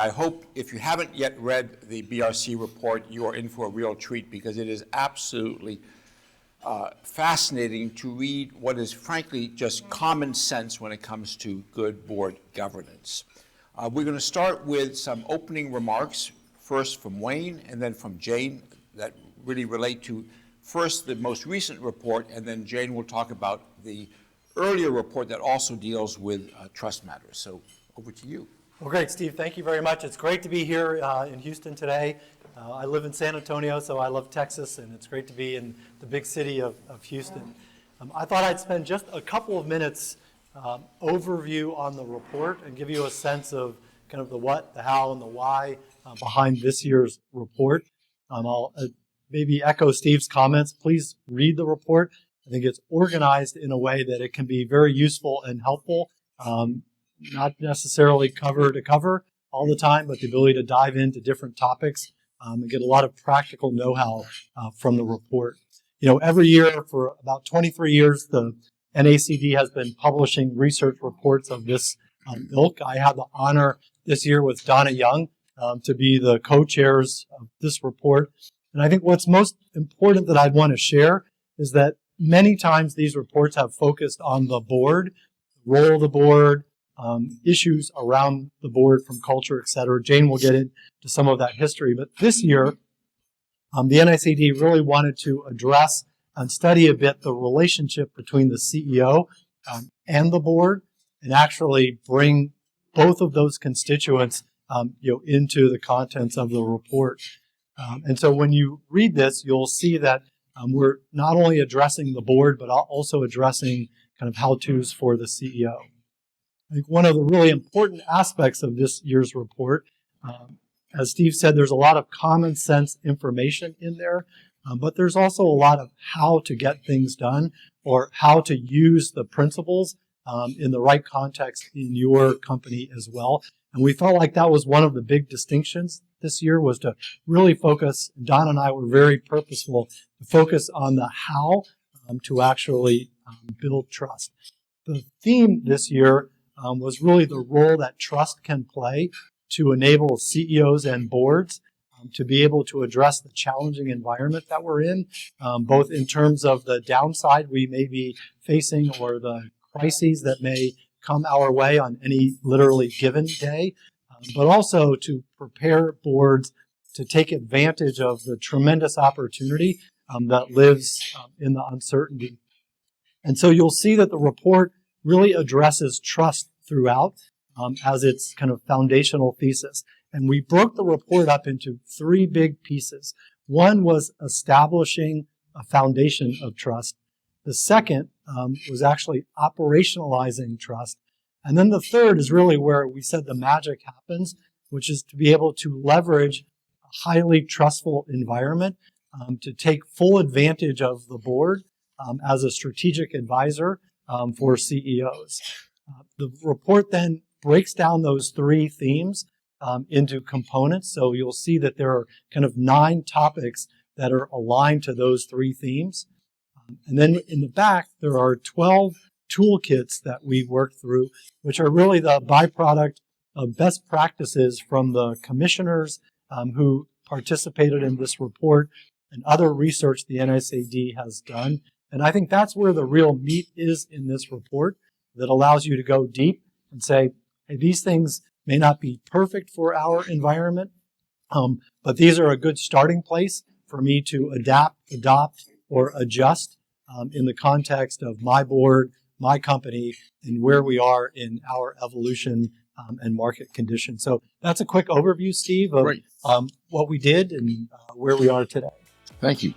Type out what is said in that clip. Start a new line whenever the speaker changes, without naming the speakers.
I hope if you haven't yet read the BRC report, you are in for a real treat because it is absolutely fascinating to read what is frankly just common sense when it comes to good board governance. We're going to start with some opening remarks, first from Wayne and then from Jane, that really relate to first the most recent report, and then Jane will talk about the earlier report that also deals with trust matters. So over to you.
Well, great, Steve. Thank you very much. It's great to be here in Houston today. I live in San Antonio, so I love Texas, and it's great to be in the big city of Houston. I thought I'd spend just a couple of minutes overview on the report and give you a sense of kind of the what, the how, and the why behind this year's report. I'll maybe echo Steve's comments. Please read the report. I think it's organized in a way that it can be very useful and helpful, not necessarily cover to cover all the time, but the ability to dive into different topics and get a lot of practical know-how from the report. You know, every year for about 23 years, the NACD has been publishing research reports of this ilk. I have the honor this year with Donna Young to be the co-chairs of this report. And I think what's most important that I'd want to share is that many times these reports have focused on the board, the role of the board, issues around the board from culture, et cetera. Jane will get into some of that history. But this year, the NACD really wanted to address and study a bit the relationship between the CEO and the board, and actually bring both of those constituents into the contents of the report. And so when you read this, you'll see that we're not only addressing the board, but also addressing kind of how-tos for the CEO. I think one of the really important aspects of this year's report, as Steve said, there's a lot of common sense information in there, but there's also a lot of how to get things done or how to use the principles in the right context in your company as well. And we felt like that was one of the big distinctions this year, was to really focus. Don and I were very purposeful to focus on the how to actually build trust. The theme this year was really the role that trust can play to enable CEOs and boards to be able to address the challenging environment that we're in, both in terms of the downside we may be facing or the crises that may come our way on any literally given day, but also to prepare boards to take advantage of the tremendous opportunity that lives in the uncertainty. And so you'll see that the report really addresses trust throughout as its kind of foundational thesis. And we broke the report up into three big pieces. One was establishing a foundation of trust. The second was actually operationalizing trust. And then the third is really where we said the magic happens, which is to be able to leverage a highly trustful environment to take full advantage of the board as a strategic advisor for CEOs. The report then breaks down those three themes into components. So you'll see that there are kind of 9 topics that are aligned to those three themes. And then in the back, there are 12 toolkits that we worked through, which are really the byproduct of best practices from the commissioners who participated in this report and other research the NACD has done. And I think that's where the real meat is in this report, that allows you to go deep and say, hey, these things may not be perfect for our environment, but these are a good starting place for me to adapt, adopt, or adjust in the context of my board, my company, and where we are in our evolution and market conditions. So that's a quick overview, Steve, of what we did and where we are today.
Thank you.